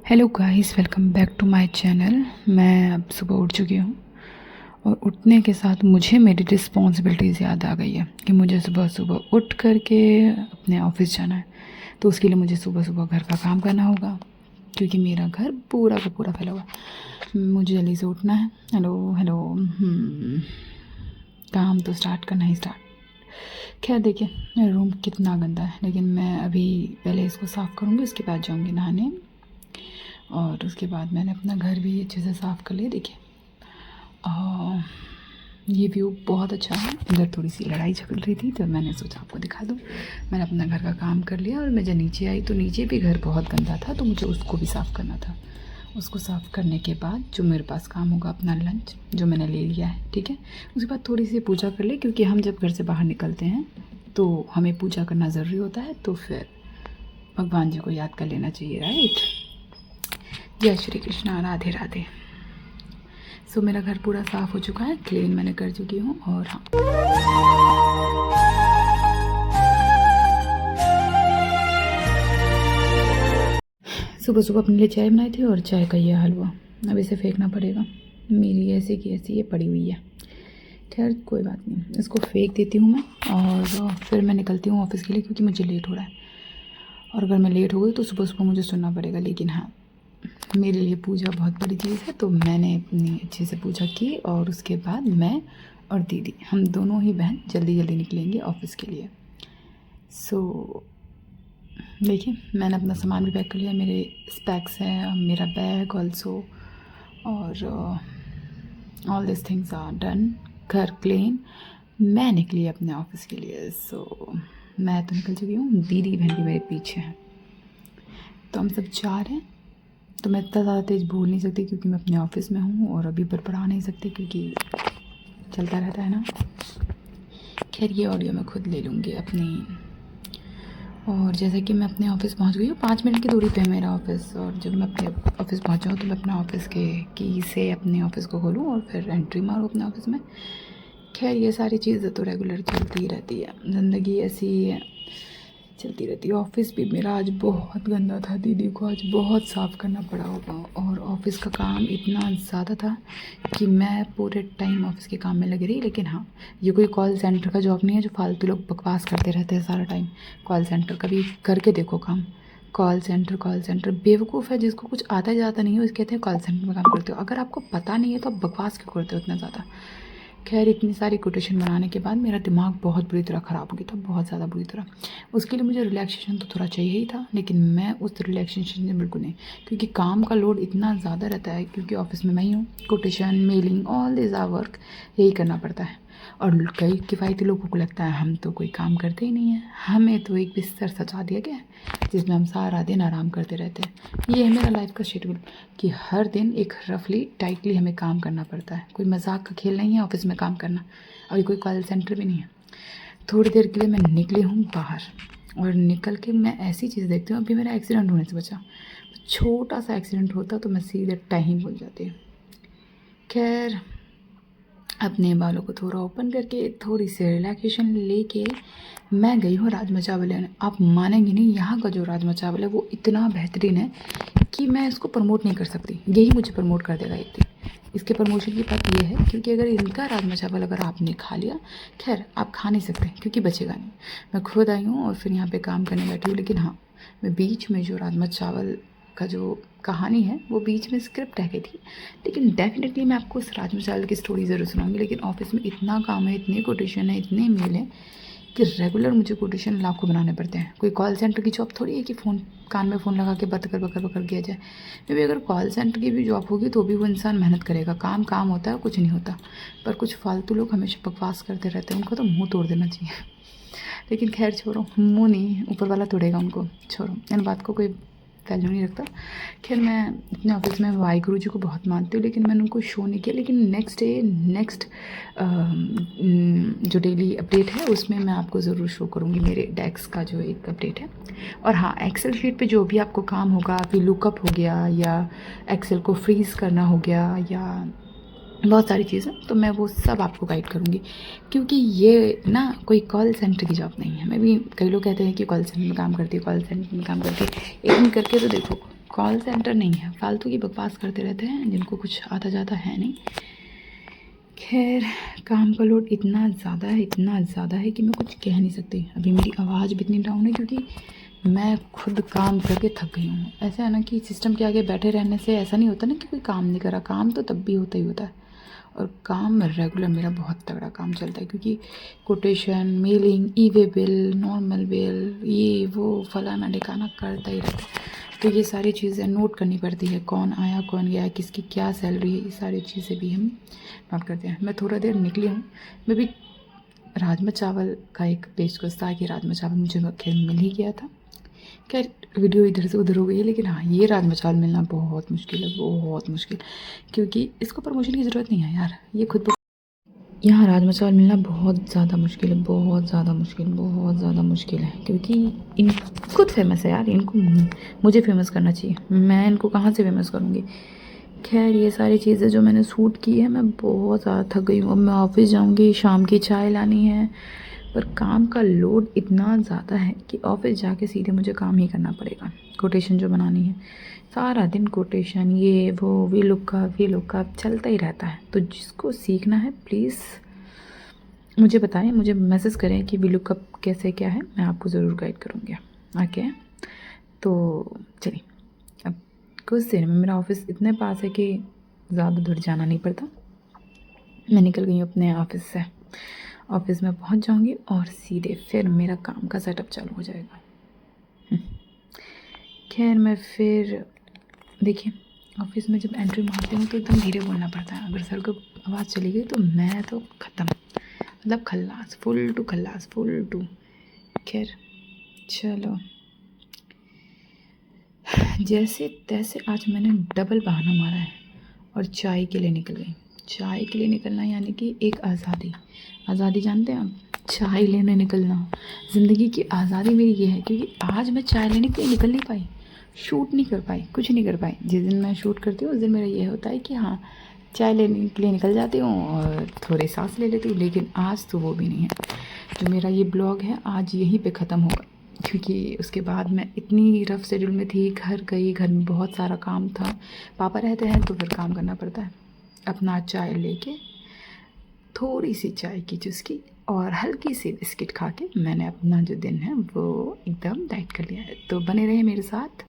Hello guys, welcome back to my channel. मैं अब सुबह उठ चुकी हूँ और उठने के साथ मुझे मेरी रिस्पॉन्सिबिलिटीज़ याद आ गई है कि मुझे सुबह सुबह उठ कर के अपने ऑफिस जाना है। तो उसके लिए मुझे सुबह सुबह घर का काम करना होगा क्योंकि मेरा घर पूरा का पूरा फैला हुआ है। मुझे जल्दी से उठना है। हेलो हेलो काम तो स्टार्ट करना ही स्टार्ट। खैर देखिए, मेरा रूम कितना गंदा है, लेकिन मैं अभी पहले इसको साफ़ करूँगी, उसके बाद जाऊँगी नहाने। और उसके बाद मैंने अपना घर भी अच्छे से साफ़ कर लिया। देखिए ये व्यू बहुत अच्छा है। इधर थोड़ी सी लड़ाई झगड़ रही थी तो मैंने सोचा आपको दिखा दूँ। मैंने अपना घर का काम कर लिया और मैं जब नीचे आई तो नीचे भी घर बहुत गंदा था, तो मुझे उसको भी साफ़ करना था। उसको साफ़ करने के बाद जो मेरे पास काम होगा, अपना लंच जो मैंने ले लिया है, ठीक है। उसके बाद थोड़ी सी पूजा कर ली, क्योंकि हम जब घर से बाहर निकलते हैं तो हमें पूजा करना ज़रूरी होता है, तो फिर भगवान जी को याद कर लेना चाहिए, राइट। जय श्री कृष्णा, राधे राधे। सो मेरा घर पूरा साफ़ हो चुका है, क्लीन मैंने कर चुकी हूँ। और हाँ, सुबह सुबह अपने लिए चाय बनाई थी और चाय का ये हलवा अब इसे फेंकना पड़ेगा। मेरी ऐसी की ऐसी ये पड़ी हुई है। खैर कोई बात नहीं, इसको फेंक देती हूँ मैं और फिर मैं निकलती हूँ ऑफिस के लिए, क्योंकि मुझे लेट हो रहा है। और अगर मैं लेट हो गई तो सुबह सुबह मुझे सुनना पड़ेगा। लेकिन हाँ, मेरे लिए पूजा बहुत बड़ी चीज़ है, तो मैंने अपनी अच्छे से पूजा की और उसके बाद मैं और दीदी, हम दोनों ही बहन जल्दी जल्दी निकलेंगे ऑफिस के लिए। सो देखिए, मैंने अपना सामान भी पैक कर लिया। मेरे स्पैक्स हैं, मेरा बैग ऑल्सो, और all this things are done. घर क्लीन। मैं निकली अपने ऑफिस के लिए। सो मैं तो निकल चुकी हूँ, दीदी बहन भी मेरे पीछे हैं, तो हम सब जा रहे हैं। तो मैं इतना ज़्यादा तेज़ भूल नहीं सकती क्योंकि मैं अपने ऑफिस में हूँ और अभी बड़बड़ा नहीं सकती क्योंकि चलता रहता है ना। खैर ये ऑडियो मैं खुद ले लूँगी अपनी। और जैसे कि मैं अपने ऑफिस पहुँच गई हूँ, 5 मिनट की दूरी पे है मेरा ऑफिस। और जब मैं अपने ऑफिस पहुँचा हूँ तो मैं अपने ऑफिस के की से अपने ऑफिस को खोलूँ और फिर एंट्री मारूँ अपने ऑफिस में। खैर ये सारी चीज़ें तो रेगुलर चलती ही रहती है, ज़िंदगी ऐसी ही है, चलती रहती है। ऑफिस भी मेरा आज बहुत गंदा था, दीदी को आज बहुत साफ़ करना पड़ा होगा। और ऑफिस का काम इतना ज़्यादा था कि मैं पूरे टाइम ऑफिस के काम में लगी रही। लेकिन हाँ, ये कोई कॉल सेंटर का जॉब नहीं है जो फालतू लोग बकवास करते रहते हैं सारा टाइम। कॉल सेंटर का भी करके देखो काम। कॉल सेंटर बेवकूफ़ है जिसको कुछ आता जाता नहीं है, उसके कहते हैं कॉल सेंटर में काम करते हो। अगर आपको पता नहीं है तो आप बकवास क्यों करते हो इतना ज़्यादा। खैर इतनी सारी कोटेशन बनाने के बाद मेरा दिमाग बहुत बुरी तरह ख़राब हो गया था, बहुत ज़्यादा बुरी तरह। उसके लिए मुझे रिलैक्सेशन तो थोड़ा चाहिए ही था, लेकिन मैं उस रिलैक्सेशन से बिल्कुल नहीं, क्योंकि काम का लोड इतना ज़्यादा रहता है। क्योंकि ऑफिस में मैं ही हूँ, quotation, mailing, all this are work, यही करना पड़ता है। और कई किफ़ायती लोगों को लगता है हम तो कोई काम करते ही नहीं हैं, हमें तो एक बिस्तर सजा दिया गया है जिसमें हम सारा दिन आराम करते रहते हैं। ये है मेरा लाइफ का शेड्यूल कि हर दिन एक रफली टाइटली हमें काम करना पड़ता है। कोई मजाक का खेल नहीं है ऑफिस में काम करना, और ये कोई कॉल सेंटर भी नहीं है। थोड़ी देर के लिए मैं निकली हूँ बाहर, और निकल के मैं ऐसी चीज़ देखती हूँ, अभी मेरा एक्सीडेंट होने से बचा। छोटा सा एक्सीडेंट होता तो मैं सीधे टाइम भूल जाती। खैर अपने बालों को थोड़ा ओपन करके थोड़ी सी रिलैक्सेशन लेके मैं गई हूँ राजमा चावल लेने। आप मानेंगे नहीं, यहाँ का जो राजमा चावल है वो इतना बेहतरीन है कि मैं इसको प्रमोट नहीं कर सकती, यही मुझे प्रमोट कर देगा एक दिन। इसके प्रमोशन की बात ये है क्योंकि अगर इनका राजमा चावल अगर आपने खा लिया, खैर आप खा नहीं सकते क्योंकि बचेगा नहीं। मैं खुद आई हूँ और फिर यहाँ पे काम करने बैठी हूँ। लेकिन हाँ, मैं बीच में जो राजमा चावल का जो कहानी है वो बीच में स्क्रिप्ट रह गई थी, लेकिन डेफिनेटली मैं आपको उस राजमा चावल की स्टोरी ज़रूर सुनाऊंगी। लेकिन ऑफिस में इतना काम है, इतने कोटेशन है, इतने मेल हैं कि रेगुलर मुझे कोटेशन लाखों बनाने पड़ते हैं। कोई कॉल सेंटर की जॉब थोड़ी है कि फ़ोन कान में फ़ोन लगा के बकर बकर बकर किया जाए। मे भी अगर कॉल सेंटर की भी जॉब होगी तो भी वो इंसान मेहनत करेगा, काम काम होता है, कुछ नहीं होता। पर कुछ फालतू लोग हमेशा बकवास करते रहते हैं, उनका तो मुँह तोड़ देना चाहिए। लेकिन खैर छोड़ो, मुँह नहीं, ऊपर वाला तोड़ेगा उनको, छोड़ो, इन बात को कोई वैल्यू नहीं रखता। खैर मैं अपने ऑफिस में वाहिगुरु जी को बहुत मानती हूँ, लेकिन मैंने उनको शो नहीं किया। लेकिन नेक्स्ट जो डेली अपडेट है उसमें मैं आपको ज़रूर शो करूँगी मेरे डेस्क का जो एक अपडेट है। और हाँ, एक्सेल शीट पे जो भी आपको काम होगा, फिर लुकअप हो गया या एक्सेल को फ्रीज़ करना हो गया या बहुत सारी चीज़ें, तो मैं वो सब आपको गाइड करूँगी। क्योंकि ये ना कोई कॉल सेंटर की जॉब नहीं है। मैं भी, कई लोग कहते हैं कि कॉल सेंटर में काम करती है, कॉल सेंटर में काम करती है। एक दिन करके तो देखो, कॉल सेंटर नहीं है, फालतू की बकवास करते रहते हैं जिनको कुछ आता जाता है नहीं। खैर, काम का लोड इतना ज़्यादा है कि मैं कुछ कह नहीं सकती। अभी मेरी आवाज़ भी इतनी डाउन है क्योंकि मैं खुद काम करके थक गई हूँ। ऐसा है ना कि सिस्टम के आगे बैठे रहने से ऐसा नहीं होता ना कि कोई काम नहीं करा, काम तो तब भी होता ही होता है। और काम रेगुलर मेरा बहुत तगड़ा काम चलता है क्योंकि कोटेशन, मेलिंग, ई वे बिल, नॉर्मल बिल, ये वो फलाना ढिकाना करता ही रहता है। तो ये सारी चीज़ें नोट करनी पड़ती है, कौन आया कौन गया, किसकी क्या सैलरी है, ये सारी चीज़ें भी हम नोट करते हैं। मैं थोड़ा देर निकली हूँ, मैं भी राजमा चावल का एक पेशकश था कि राजमा चावल मुझे मिल ही गया था। खैर, वीडियो इधर से उधर हो गई है, लेकिन हाँ, ये राजमा चावल मिलना बहुत मुश्किल है, बहुत मुश्किल, क्योंकि इसको प्रमोशन की ज़रूरत नहीं है यार, ये खुद यहाँ राजमा चावल मिलना बहुत ज़्यादा मुश्किल है, बहुत ज़्यादा मुश्किल है, क्योंकि इन खुद फेमस है यार, इनको मुझे फेमस करना चाहिए, मैं इनको कहाँ से फेमस करूँगी। खैर, ये सारी चीज़ें जो मैंने शूट की है, मैं बहुत ज़्यादा थक गई हूँ। अब मैं ऑफिस जाऊँगी, शाम की चाय लानी है, पर काम का लोड इतना ज़्यादा है कि ऑफिस जाके सीधे मुझे काम ही करना पड़ेगा। कोटेशन जो बनानी है, सारा दिन कोटेशन, ये वो, वी लुकअप चलता ही रहता है। तो जिसको सीखना है प्लीज़ मुझे बताएं, मुझे मैसेज करें कि वी लुकअप कैसे क्या है, मैं आपको ज़रूर गाइड करूँगी। ओके, तो चलिए, अब कुछ देर में मेरा ऑफिस इतने पास है कि ज़्यादा दूर जाना नहीं पड़ता। मैं निकल गई हूँ अपने ऑफिस से, ऑफिस में पहुँच जाऊँगी और सीधे फिर मेरा काम का सेटअप चालू हो जाएगा। खैर, मैं फिर देखिए, ऑफिस में जब एंट्री मारती हूँ तो एकदम धीरे बोलना पड़ता है, अगर सर को आवाज़ चली गई तो मैं तो ख़त्म, मतलब खल्लास, फुल टू। खैर चलो, जैसे तैसे आज मैंने डबल बहाना मारा है और चाय के लिए निकल गई। चाय के लिए निकलना यानी कि एक आज़ादी जानते हैं आप, चाय लेने निकलना। ज़िंदगी की आज़ादी मेरी ये है, क्योंकि आज मैं चाय लेने के लिए निकल नहीं पाई, शूट नहीं कर पाई, कुछ नहीं कर पाई। जिस दिन मैं शूट करती हूँ उस दिन मेरा ये होता है कि हाँ, चाय लेने के लिए निकल जाती हूँ और थोड़ी सांस ले लेती हूँ, लेकिन आज तो वो भी नहीं है। जो मेरा ये ब्लॉग है आज यहीं पे ख़त्म होगा, क्योंकि उसके बाद मैं इतनी रफ़ शेड्यूल में थी, घर गई, घर में बहुत सारा काम था, पापा रहते हैं तो फिर काम करना पड़ता है। अपना चाय लेके, थोड़ी सी चाय की चुस्की और हल्की सी बिस्किट खा के मैंने अपना जो दिन है वो एकदम डाइट कर लिया है। तो बने रहे मेरे साथ।